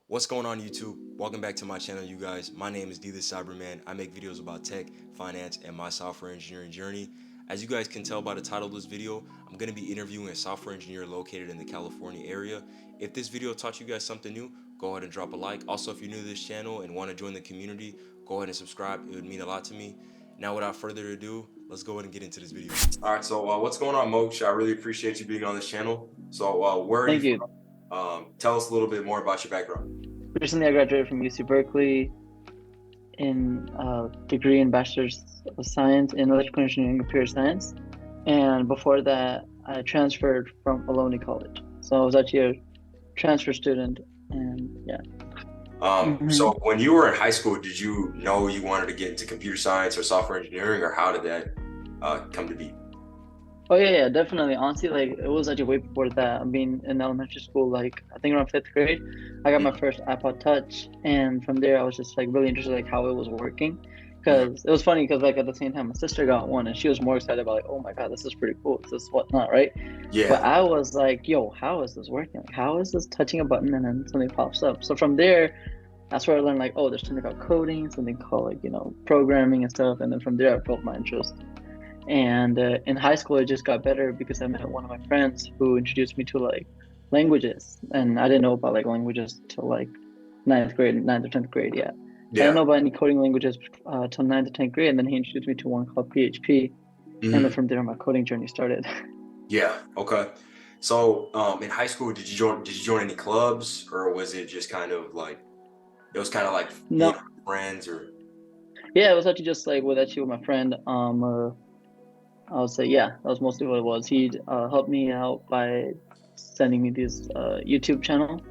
What's going on YouTube? Welcome back to my channel, you guys. My name is didnt Cyberman. I make videos about tech, finance, and my software engineering journey. As you guys can tell by the title of this video, I'm going to be interviewing a software engineer located in the California area. If this video taught you guys something new, go ahead and drop a like. Also, if you're new to this channel and want to join the community, go ahead and subscribe. It would mean a lot to me. Now, without further ado, let's go ahead and get into this video. All right, so what's going on, Moksh? I really appreciate you being on this channel. So, where are you Thank you. from? Tell us a little bit more about your background. Recently, I graduated from UC Berkeley in a degree in Bachelor's of Science in Electrical Engineering and Computer Science. And before that, I transferred from Ohlone College. So I was actually a transfer student, and yeah. So when you were in high school, did you know you wanted to get into computer science or software engineering, or how did that come to be? Oh yeah, definitely. Honestly, like it was actually way before that. I mean, in elementary school, like I think around fifth grade, I got my first iPod Touch, and from there I was just like really interested like how it was working, because it was funny because like at the same time my sister got one and she was more excited about like, oh my god, this is pretty cool, this is whatnot, right? But Yeah, I was like, yo, how is this working? Like, how is this touching a button and then something pops up? So from there, that's where I learned like, oh, there's something called coding, something called like programming and stuff, and then from there I built my interest. And in high school, it just got better because I met one of my friends who introduced me to like languages, and I didn't know about like languages till like ninth or tenth grade. Yeah, I didn't yeah. know about any coding languages till ninth or tenth grade, and then he introduced me to one called PHP, and then hmm from there my coding journey started. Yeah, okay. So in high school, did you join any clubs, or was it just kind of like it was kind of like being No, with friends, or yeah, it was actually just like with my friend. I would say yeah, that was mostly what it was. He helped me out by sending me this YouTube channel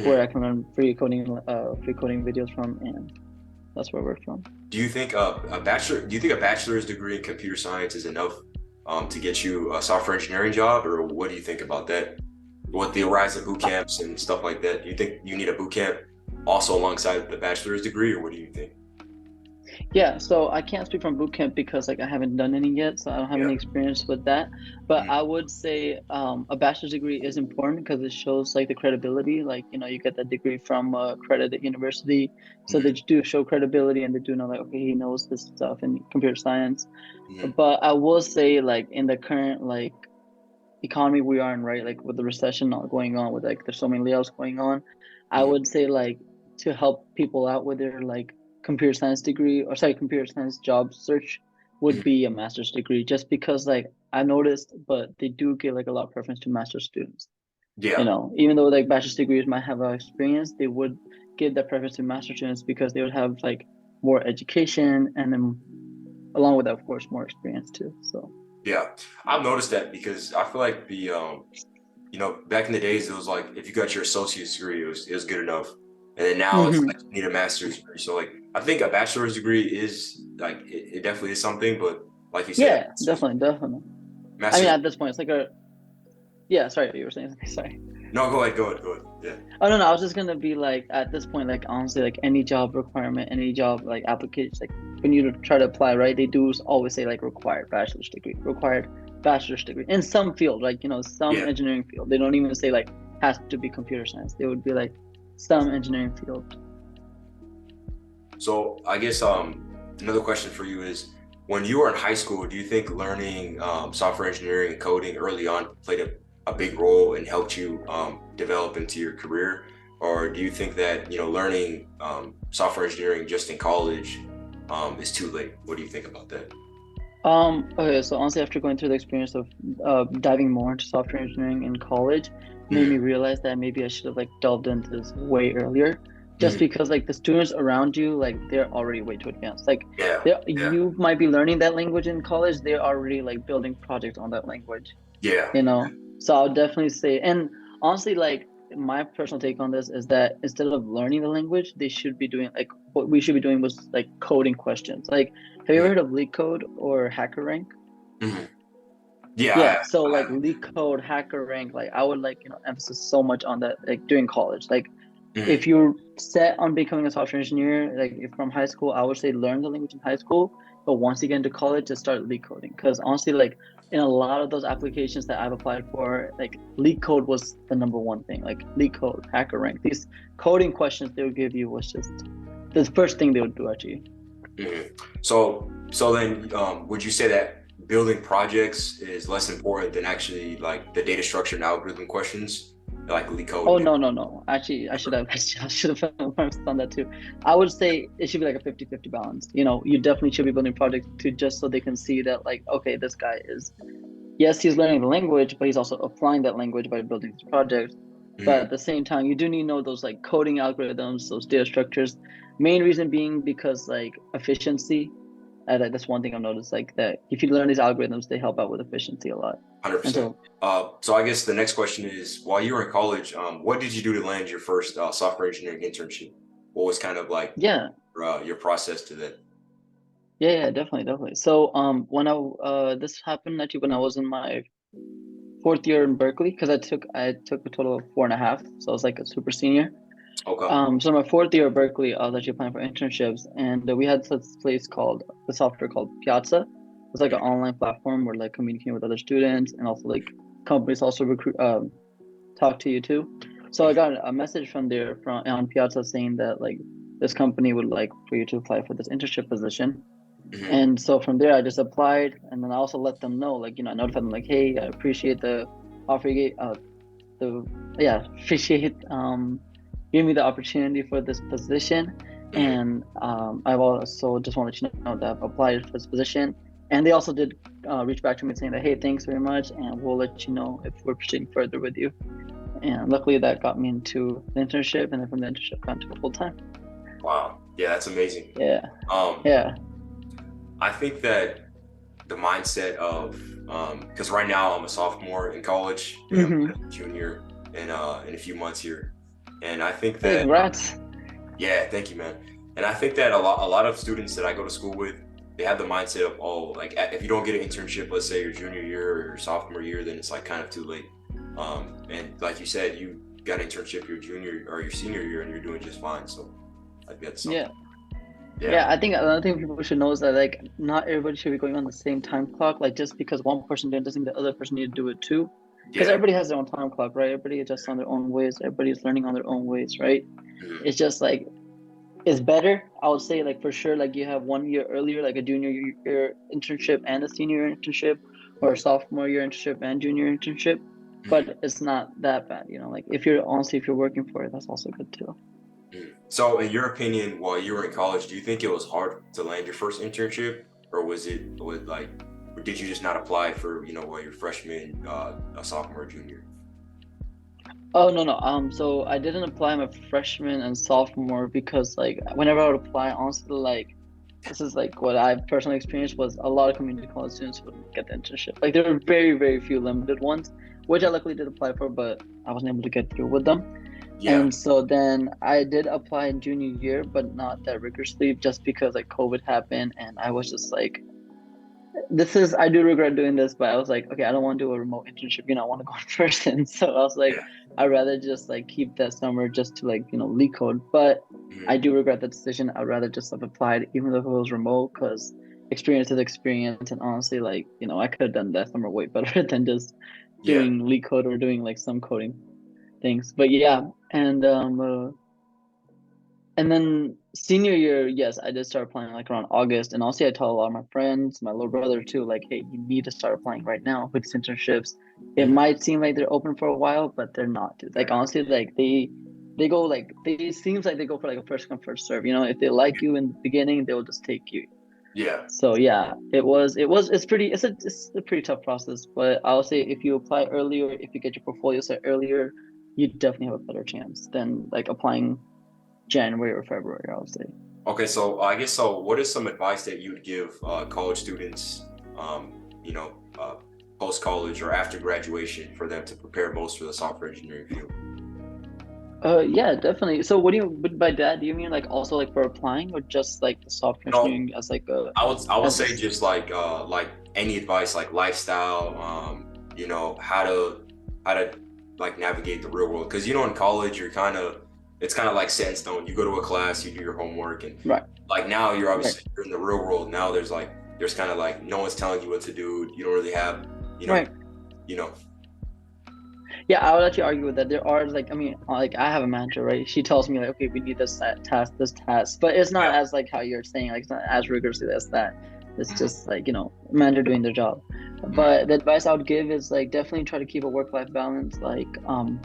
where I Mhm. can learn free coding videos from, and that's where I work from. Do you think do you think a bachelor's degree in computer science is enough to get you a software engineering job, or what do you think about that? What the rise of boot camps and stuff like that? Do you think you need a boot camp also alongside the bachelor's degree, or what do you think? Yeah, so I can't speak from boot camp because like I haven't done any yet, so I don't have Yeah. any experience with that. But Mhm. I would say a bachelor's degree is important because it shows like the credibility. Like you get that degree from a accredited university, so they Mhm. do show credibility and they do know like okay he knows this stuff in computer science. Mhm. But I will say like in the current like economy we are in, right? Like with the recession not going on, with like there's so many layoffs going on, I Mhm. would say like to help people out with their like computer science degree or sorry, computer science job search would Mhm. be a master's degree, just because like I noticed, but they do give like a lot of preference to master's students. Yeah. Even though like bachelor's degrees might have experience, they would give that preference to master's students because they would have like more education and then along with that, of course, more experience too. So Yeah. I've noticed that because I feel like back in the days, it was like if you got your associate's degree, it was good enough. And then now it's like hmm you need a master's degree. So like I think a bachelor's degree is like it definitely is something, but like you said, yeah, definitely. I mean, master's. at this point, it's like a yeah. Sorry, you were saying something. Sorry. No, go ahead, go ahead, go ahead. Yeah. Oh no, I was just gonna be like at this point, like honestly, like any job requirement, any job like application, like when you try to apply, right? They do always say like required bachelor's degree in some field, like some Yeah. engineering field. They don't even say like has to be computer science. They would be like some engineering field. So I guess another question for you is when you were in high school, do you think learning software engineering and coding early on played a big role and helped you develop into your career? Or do you think that, learning software engineering just in college is too late? What do you think about that? Okay, so honestly, after going through the experience of diving more into software engineering in college, made me Mhm. realize that maybe I should have like delved into this way earlier, just Mhm. because like the students around you, like they're already way too advanced. Like Yeah, yeah, you might be learning that language in college, they're already like building projects on that language yeah, you know so I'll definitely say, and honestly, like my personal take on this is that instead of learning the language, they should be doing like what we should be doing was like coding questions. Like, have you ever mhm, heard of leak code or hacker rank? mhm. Yeah, Yeah, so I like have. leak code, hacker rank, like I would like emphasis so much on that like during college. Like if Mhm. you're set on becoming a software engineer, like if from high school, I would say learn the language in high school. But once you get into college, just start leak coding. Because honestly, like in a lot of those applications that I've applied for, like leak code was the number one thing. Like leak code, hacker rank, these coding questions they would give you was just the first thing they would do actually. So then, would you say that building projects is less important than actually like the data structure and algorithm questions, like leak code? Oh no. Actually, I should have I should have done that too. I would say it should be like a 50-50 balance. You know, you definitely should be building projects too, just so they can see that like, okay, this guy is, yes, he's learning the language, but he's also applying that language by building these projects. But at the same time, you do need to know those like coding algorithms, those data structures. Main reason being because like efficiency. That's one thing I've noticed, like that if you learn these algorithms, they help out with efficiency a lot. 100%. So I guess the next question is, while you were in college, what did you do to land your first software engineering internship? What was kind of like your process to that? Yeah, definitely. So when this happened actually when I was in my fourth year in Berkeley, because I took a total of 4.5, so I was like a super senior. Okay. So my fourth year at Berkeley, I was actually applying for internships, and we had this place called the software called Piazza. It's like an online platform where like communicating with other students, and also like companies also recruit talk to you too. So I got a message from there from on Piazza saying that like this company would like for you to apply for this internship position. And so from there I just applied, and then I also let them know, like, I notified them like, hey, I appreciate the offer you gave, appreciate giving me the opportunity for this position. And I've also just want to let you know that I've applied for this position. And they also did reach back to me saying that, hey, thanks very much, and we'll let you know if we're proceeding further with you. And luckily that got me into the internship, and then from the internship got into full time. Wow. Yeah, that's amazing. Yeah. I think that the mindset of because right now I'm a sophomore in college, I'm a junior in a few months here, and I think that congrats. Yeah, thank you, man. And I think that a lot of students that I go to school with, they have the mindset of, oh, like if you don't get an internship, let's say your junior year or your sophomore year, then it's like kind of too late. And like you said, you got an internship your junior or your senior year, and you're doing just fine. So I think that's something. Yeah, I think another thing people should know is that like not everybody should be going on the same time clock. Like just because one person did it doesn't mean the other person need to do it too. Because everybody has their own time clock, right? Everybody adjusts on their own ways. Everybody's learning on their own ways, right? It's just like it's better. I would say like for sure, like you have 1 year earlier, like a junior year internship and a senior internship, or a sophomore year internship and junior internship. But it's not that bad, like if you're working for it, that's also good too. So in your opinion, while you were in college, do you think it was hard to land your first internship, or or did you just not apply for, while you're freshman, a sophomore, junior? Oh no. So I didn't apply my freshman and sophomore because like whenever I would apply, honestly, like this is like what I've personally experienced was a lot of community college students wouldn't get the internship. Like there were very, very few limited ones, which I luckily did apply for, but I wasn't able to get through with them. Yeah. And so then I did apply in junior year, but not that rigorously, just because like COVID happened, and I was just like, I do regret doing this, but I was like, okay, I don't want to do a remote internship, I want to go in person. So I was like, I'd rather just like keep that summer just to like, leak code. But I do regret that decision. I'd rather just have applied, even though it was remote, because experience is experience. And honestly, like, I could have done that summer way better than just doing leak code or doing like some coding things. But yeah, and then senior year, yes, I did start applying like around August. And also I tell a lot of my friends, my little brother too, like, hey, you need to start applying right now with these internships. It might seem like they're open for a while, but they're not. Like honestly, like they go like it seems like they go for like a first come first serve. If they like you in the beginning, they'll just take you. Yeah. So yeah, it's a pretty tough process. But I'll say if you apply earlier, if you get your portfolio set earlier, you definitely have a better chance than like applying January or February, I would say. Okay, so I guess what is some advice that you would give college students, post college or after graduation, for them to prepare most for the software engineering field? Yeah, definitely. So what do you by that? Do you mean like also like for applying, or just like the software engineering as like a? I would say just like any advice, like lifestyle, how to like navigate the real world, because in college it's kind of like set in stone. You go to a class, you do your homework, and like now you're obviously you're in the real world. Now there's kind of like no one's telling you what to do. You don't really have you know, Right. you know. Yeah, I would actually argue with that. There are like, I mean, like I have a manager, right? She tells me like, okay, we need this task, but it's not Yeah. as like how you're saying, like it's not as rigorously as that. It's Mhm, just like, manager doing their job. mhm. But the advice I would give is like definitely try to keep a work-life balance. Like,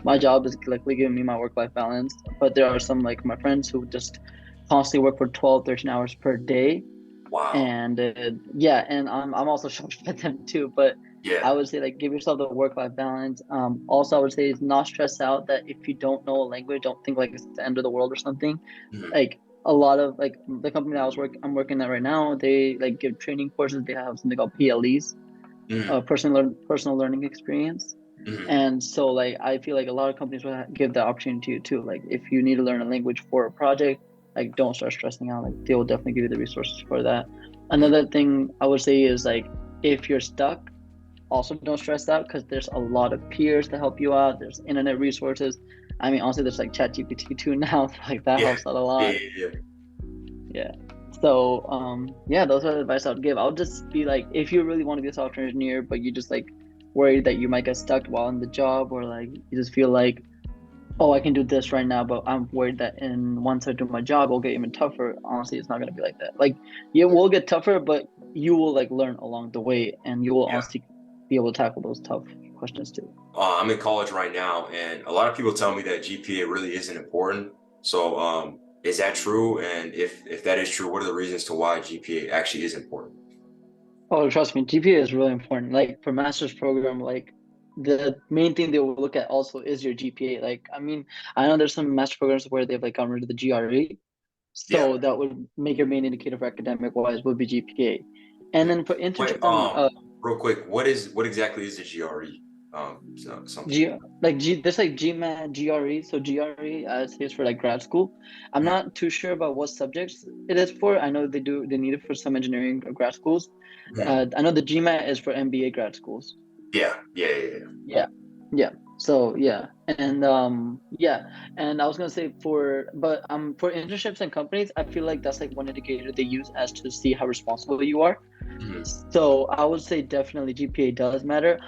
my job is like giving me my work-life balance, but there are some like my friends who just constantly work for 12, 13 hours per day, Wow. and yeah, and I'm also shocked at them too, but Yeah. I would say like give yourself the work-life balance. Also I would say is not stress out that if you don't know a language, don't think like it's the end of the world or something. Mhm, Like a lot of like the company that I'm working at right now, they like give training courses. They have something called PLEs, mhm, personal learning experience. mhm. And so like I feel like a lot of companies will give that opportunity to you too. Like if you need to learn a language for a project, like don't start stressing out. Like they will definitely give you the resources for that. Another thing I would say is like if you're stuck, also don't stress out because there's a lot of peers to help you out. There's internet resources. I mean, honestly, there's like ChatGPT too now. Like that Yeah. helps out a Yeah. lot. Yeah. Yeah. Yeah. So, yeah, those are the advice I would give. I would just be like, if you really want to be a software engineer, but you just like worried that you might get stuck while in the job, or like you just feel like, oh, I can do this right now, but I'm worried that in once I do my job, it'll get even tougher. Honestly, it's not gonna be like that. Like, it will get tougher, but you will like learn along the way, and you will Yeah. honestly be able to tackle those tough questions too. I'm in college right now, and a lot of people tell me that GPA really isn't important. So, is that true? And if that is true, what are the reasons to why GPA actually is important? Oh, trust me, GPA is really important. Like for master's program, like the main thing they will look at also is your GPA. Like, I mean, I know there's some master programs where they've like gotten rid of the GRE, Yeah. so that would make your main indicator for academic wise would be GPA. And Mhm. then for Wait, internships and real quick, what exactly is the GRE? Some G people. like G there's like GMAT, GRE. So GRE stands for like grad school. I'm Mhm, not too sure about what subjects it is for. I know they need it for some engineering grad schools. mhm. I know the GMAT is for MBA grad schools. Yeah. Yeah. Yeah. Yeah. Yeah. Yeah. So yeah. And yeah. And I was gonna say for internships and companies, I feel like that's like one indicator they use as to see how responsible you are. Mhm. So I would say definitely GPA does matter.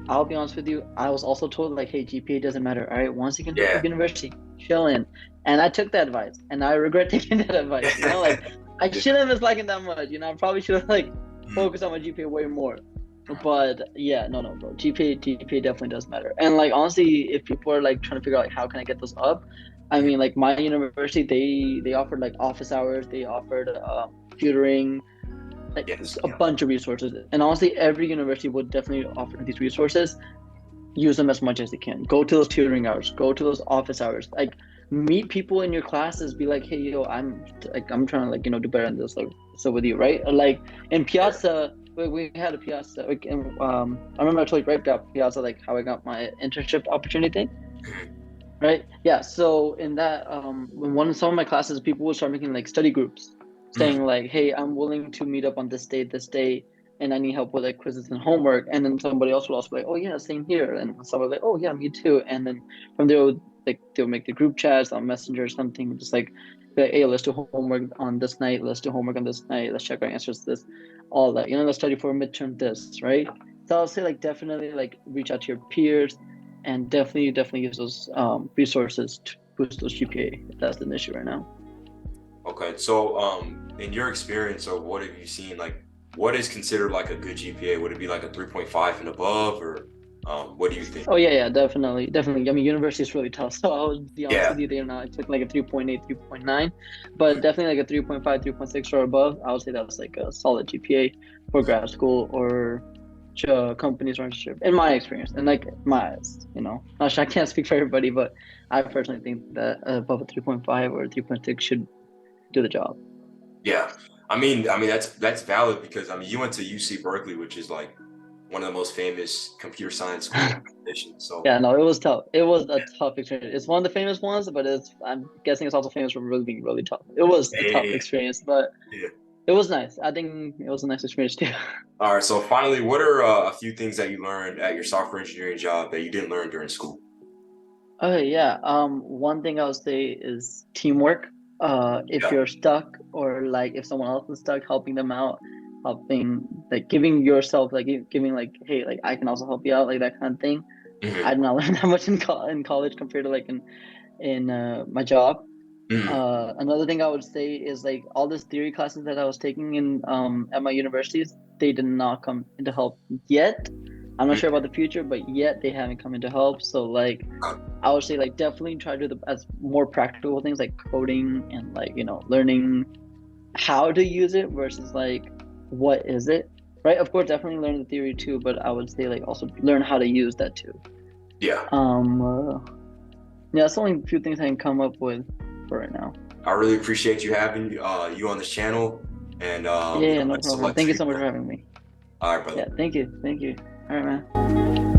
I'll be honest with you. I was also told like, hey, GPA doesn't matter. All right, once you can hit the Yeah. university, chill in. And I took that advice, and I regret taking that advice. Like I Yeah. shouldn't have been slacking that much. I probably should have like Mhm, focused on my GPA way more. mhm. But yeah, no, bro. GPA definitely does matter. And like honestly, if people are like trying to figure out like how can I get those up, I Mhm. mean like my university they offered like office hours, they offered tutoring, like Yes. a Yeah. bunch of resources. And honestly, every university would definitely offer these resources. Use them as much as you can. Go to those tutoring hours, go to those office hours, like meet people in your classes, be like, hey yo, I'm trying to like do better in this, like so with you, right? Or, like in Yeah. Piazza, we had a Piazza, like I remember I told you right about Piazza, like how I got my internship opportunity, Mhm. right? Yeah, so in that when one some of my classes, people would start making like study groups saying Mhm. like, hey, I'm willing to meet up on this day, and I need help with like quizzes and homework. And then somebody else would also be like, oh yeah, same here. And someone like, oh yeah, me too. And then from there like they'll make the group chats on Messenger or something, just like, hey, let's do homework on this night, let's do homework on this night, let's check our answers to this, all that, let's study for a midterm this, right? So I'll say like definitely like reach out to your peers, and definitely use those resources to boost those GPA if that's an issue right now. Okay. So, in your experience, or what have you seen? Like, what is considered like a good GPA? Would it be like a 3.5 and above, or what do you think? Oh yeah, definitely. I mean, university is really tough. So I would be honest Yeah. with you, they're not. I took like a 3.8, 3.9, but definitely like a 3.5, 3.6 or above. I would say that's like a solid GPA for grad school or companies or internship, in my experience and like my eyes. Not sure, I can't speak for everybody, but I personally think that above a 3.5 or 3.6 should do the job. Yeah. I mean that's valid because I mean you went to UC Berkeley, which is like one of the most famous computer science schools in the nation. So Yeah, no, it was tough. It was a tough experience. It's one of the famous ones, but I'm guessing it's also famous for really being really tough. It was a tough yeah, experience, but yeah. it was nice. I think it was a nice experience too. All right. So finally, what are a few things that you learned at your software engineering job that you didn't learn during school? Okay, yeah. One thing I would say is teamwork. If Yeah. you're stuck or like if someone else is stuck, helping them out. helping, like giving yourself, like giving like, hey, like I can also help you out, like that kind of thing. I Hmm. did not learn that much in college compared to like in my job. Hmm. Another thing I would say is like all these theory classes that I was taking in at my universities, they did not come into help yet. I'm not sure about the future, but yet they haven't come into help. So like I would say like definitely try to do the as more practical things like coding and like learning how to use it versus like what is it, right? Of course, definitely learn the theory too, but I would say like also learn how to use that too. Yeah. Um, uh, yeah, that's the only few things I can come up with for right now. I really appreciate you having you on this channel, and Yeah, yeah, no best of problem. luck Thank to you you, so much bro. for having me. All right, brother. Yeah, thank you. All right, man.